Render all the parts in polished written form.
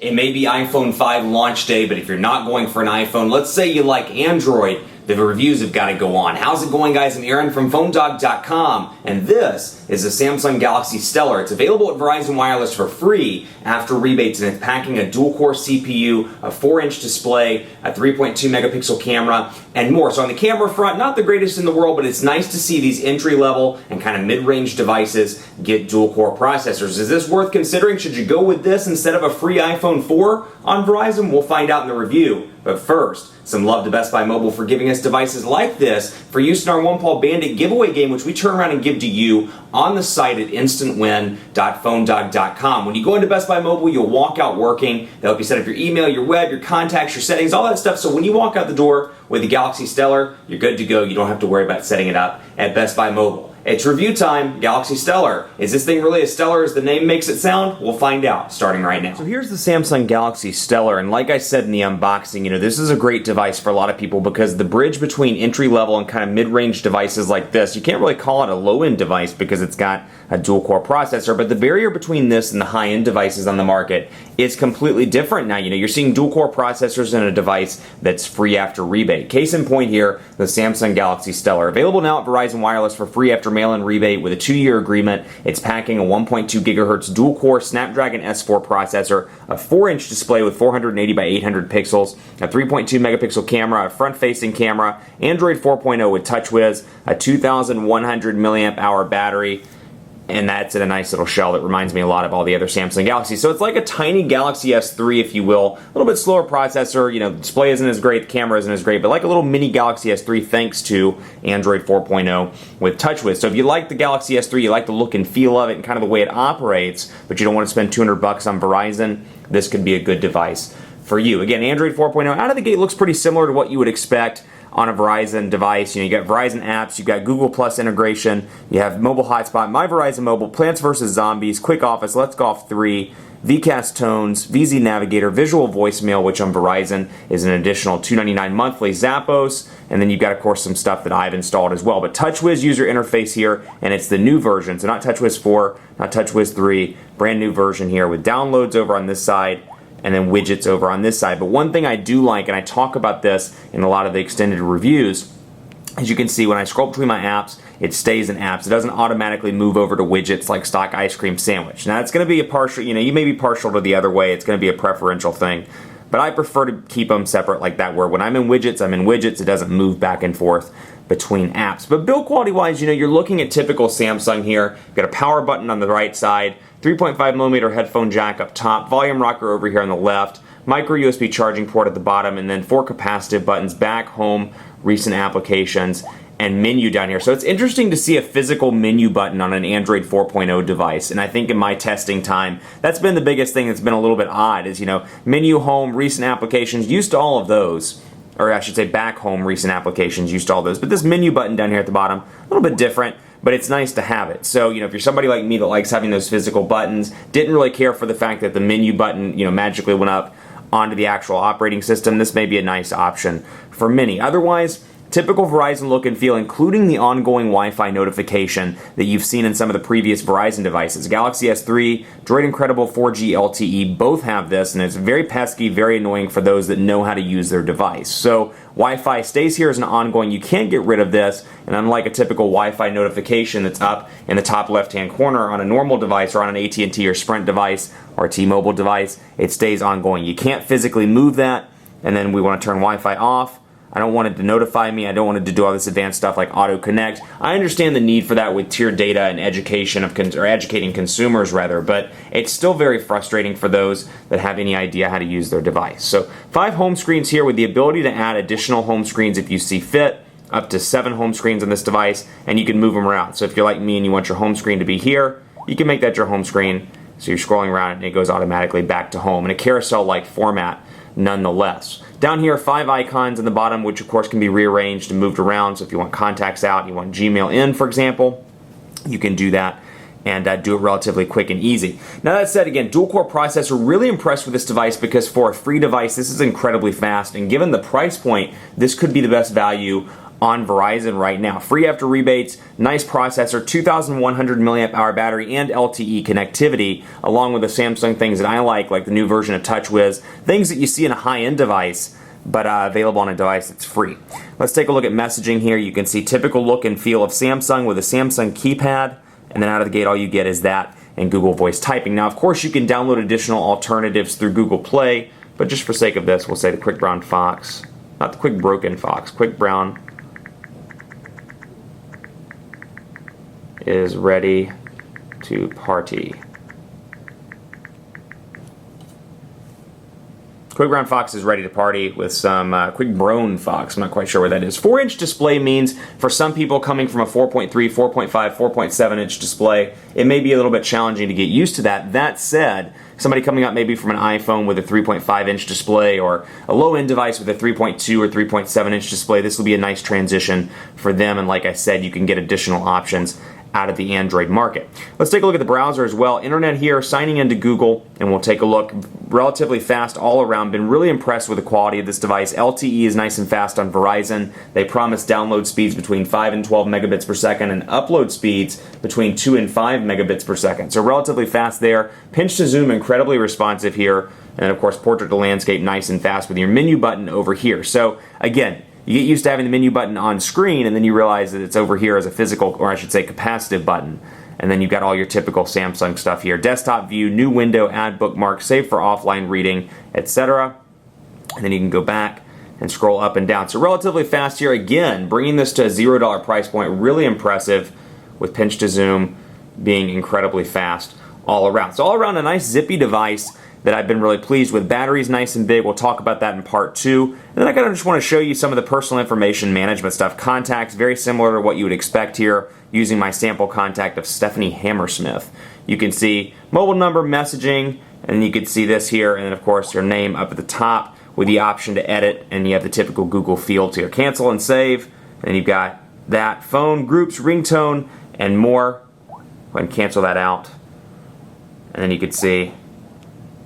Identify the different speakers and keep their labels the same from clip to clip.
Speaker 1: It may be iPhone 5 launch day, but if you're not going for an iPhone, let's say you like Android, the reviews have got to go on. How's it going, guys? I'm Aaron from PhoneDog.com, and this is the Samsung Galaxy Stellar. It's available at Verizon Wireless for free after rebates, and it's packing a dual-core CPU, a 4-inch display, a 3.2 megapixel camera, and more. So on the camera front, not the greatest in the world, but it's nice to see these entry-level and kind of mid-range devices get dual-core processors. Is this worth considering? Should you go with this instead of a free iPhone 4 on Verizon? We'll find out in the review. But first, some love to Best Buy Mobile for giving us devices like this for use in our One Paw Bandit giveaway game, which we turn around and give to you on the site at instantwin.phonedog.com. When you go into Best Buy Mobile, you'll walk out working. They'll help you set up your email, your web, your contacts, your settings, all that stuff. So when you walk out the door with the Galaxy Stellar, you're good to go. You don't have to worry about setting it up at Best Buy Mobile. It's review time, Galaxy Stellar. Is this thing really as stellar as the name makes it sound? We'll find out, starting right now. So here's the Samsung Galaxy Stellar, and like I said in the unboxing, this is a great device for a lot of people because the bridge between entry-level and kind of mid-range devices like this, you can't really call it a low-end device because it's got a dual-core processor, but the barrier between this and the high-end devices on the market is completely different now. You're seeing dual-core processors in a device that's free after rebate. Case in point here, the Samsung Galaxy Stellar. Available now at Verizon Wireless for free after mail-in rebate with a 2-year agreement. It's packing a 1.2 gigahertz dual-core Snapdragon S4 processor, a 4-inch display with 480 by 800 pixels, a 3.2 megapixel camera, a front-facing camera, Android 4.0 with TouchWiz, a 2,100 milliamp hour battery, and that's in a nice little shell that reminds me a lot of all the other Samsung Galaxies. So it's like a tiny Galaxy S3, if you will. A little bit slower processor, the display isn't as great, the camera isn't as great, but like a little mini Galaxy S3 thanks to Android 4.0 with TouchWiz. So if you like the Galaxy S3, you like the look and feel of it and kind of the way it operates, but you don't want to spend $200 on Verizon, this could be a good device for you. Again, Android 4.0 out of the gate looks pretty similar to what you would expect on a Verizon device. You got Verizon apps, you got Google Plus integration, you have mobile hotspot, My Verizon Mobile, Plants vs. Zombies, Quick Office, Let's Golf 3, VCast Tones, VZ Navigator, Visual Voicemail, which on Verizon is an additional $2.99 monthly, Zappos, and then you've got, of course, some stuff that I've installed as well. But TouchWiz user interface here, and it's the new version, so not TouchWiz 4, not TouchWiz 3, brand new version here with downloads over on this side, and then widgets over on this side. But one thing I do like, and I talk about this in a lot of the extended reviews, as you can see, when I scroll between my apps, it stays in apps. It doesn't automatically move over to widgets like stock ice cream sandwich. Now, it's going to be a partial, you may be partial to the other way. It's going to be a preferential thing. But I prefer to keep them separate like that, where when I'm in widgets, I'm in widgets. It doesn't move back and forth between apps. But build quality wise, you're looking at typical Samsung here. You've got a power button on the right side, 3.5mm headphone jack up top, volume rocker over here on the left, micro USB charging port at the bottom, and then 4 capacitive buttons, back, home, recent applications, and menu down here. So it's interesting to see a physical menu button on an Android 4.0 device, and I think in my testing time, that's been the biggest thing that's been a little bit odd is, menu, home, recent applications, used to all of those, or I should say back, home, recent applications, used to all those, but this menu button down here at the bottom, a little bit different, but it's nice to have it. So, if you're somebody like me that likes having those physical buttons, didn't really care for the fact that the menu button, magically went up onto the actual operating system, this may be a nice option for many. Otherwise, typical Verizon look and feel, including the ongoing Wi-Fi notification that you've seen in some of the previous Verizon devices. Galaxy S3, Droid Incredible 4G LTE both have this, and it's very pesky, very annoying for those that know how to use their device. So Wi-Fi stays here as an ongoing. You can't get rid of this, and unlike a typical Wi-Fi notification that's up in the top left-hand corner on a normal device or on an AT&T or Sprint device or a T-Mobile device, it stays ongoing. You can't physically move that, and then we want to turn Wi-Fi off. I don't want it to notify me. I don't want it to do all this advanced stuff like auto connect. I understand the need for that with tiered data and education or educating consumers rather, but it's still very frustrating for those that have any idea how to use their device. So 5 home screens here with the ability to add additional home screens if you see fit, up to 7 home screens on this device, and you can move them around. So if you're like me and you want your home screen to be here, you can make that your home screen. So you're scrolling around and it goes automatically back to home in a carousel-like format nonetheless. Down here, 5 icons in the bottom, which of course can be rearranged and moved around. So if you want contacts out, you want Gmail in, for example, you can do that and do it relatively quick and easy. Now that said, again, dual-core processor, really impressed with this device because for a free device, this is incredibly fast, and given the price point, this could be the best value on Verizon right now. Free after rebates, nice processor, 2,100 milliamp hour battery, and LTE connectivity, along with the Samsung things that I like the new version of TouchWiz, things that you see in a high-end device, but available on a device that's free. Let's take a look at messaging here. You can see typical look and feel of Samsung with a Samsung keypad, and then out of the gate all you get is that and Google Voice typing. Now, of course, you can download additional alternatives through Google Play, but just for sake of this, we'll say the Quick Brown Fox, not the Quick Broken Fox, Quick Brown is ready to party. Quick Brown Fox is ready to party with some Quick Brown Fox. I'm not quite sure what that is. 4-inch display means for some people coming from a 4.3, 4.5, 4.7-inch display, it may be a little bit challenging to get used to that. That said, somebody coming up maybe from an iPhone with a 3.5-inch display or a low-end device with a 3.2 or 3.7-inch display, this will be a nice transition for them. And like I said, you can get additional options out of the Android market. Let's take a look at the browser as well. Internet here, signing into Google, and we'll take a look. Relatively fast all around. Been really impressed with the quality of this device. LTE is nice and fast on Verizon. They promise download speeds between 5 and 12 megabits per second and upload speeds between 2 and 5 megabits per second. So relatively fast there. Pinch to zoom, incredibly responsive here. And of course, portrait to landscape, nice and fast with your menu button over here. So again, you get used to having the menu button on screen, and then you realize that it's over here as a physical, or I should say capacitive button. And then you've got all your typical Samsung stuff here. Desktop view, new window, add bookmark, save for offline reading, etc. And then you can go back and scroll up and down. So relatively fast here. Again, bringing this to a $0 price point, really impressive with pinch to zoom being incredibly fast all around. So all around a nice zippy device that I've been really pleased with. Battery's nice and big. We'll talk about that in part 2. And then I kind of just want to show you some of the personal information management stuff. Contacts, very similar to what you would expect here using my sample contact of Stephanie Hammersmith. You can see mobile number, messaging, and you can see this here, and then of course your name up at the top with the option to edit, and you have the typical Google fields here. Cancel and save, and then you've got that, phone, groups, ringtone, and more. Go ahead and cancel that out. And then you can see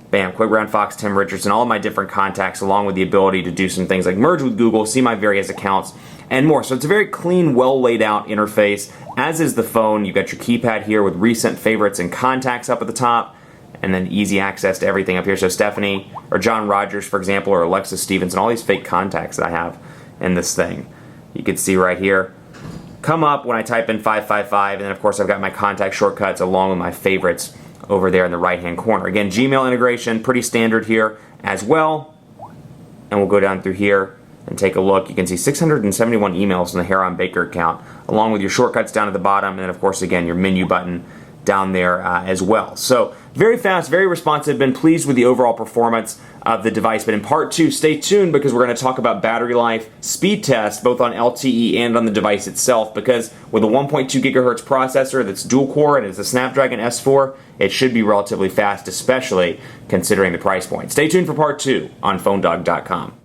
Speaker 1: bam, Quick Brown Fox, Tim Richardson, all of my different contacts, along with the ability to do some things like merge with Google, see my various accounts, and more. So it's a very clean, well laid out interface, as is the phone. You've got your keypad here with recent favorites and contacts up at the top, and then easy access to everything up here. So Stephanie, or John Rogers, for example, or Alexis Stevens, and all these fake contacts that I have in this thing. You can see right here, come up when I type in 555, and then of course I've got my contact shortcuts along with my favorites over there in the right-hand corner. Again, Gmail integration, pretty standard here as well. And we'll go down through here and take a look. You can see 671 emails in the Heron Baker account, along with your shortcuts down at the bottom, and then of course, again, your menu button down there as well. So very fast, very responsive. Been pleased with the overall performance of the device. But in part 2, stay tuned, because we're going to talk about battery life, speed test, both on LTE and on the device itself, because with a 1.2 gigahertz processor that's dual core and it's a Snapdragon S4, it should be relatively fast, especially considering the price point. Stay tuned for part 2 on PhoneDog.com.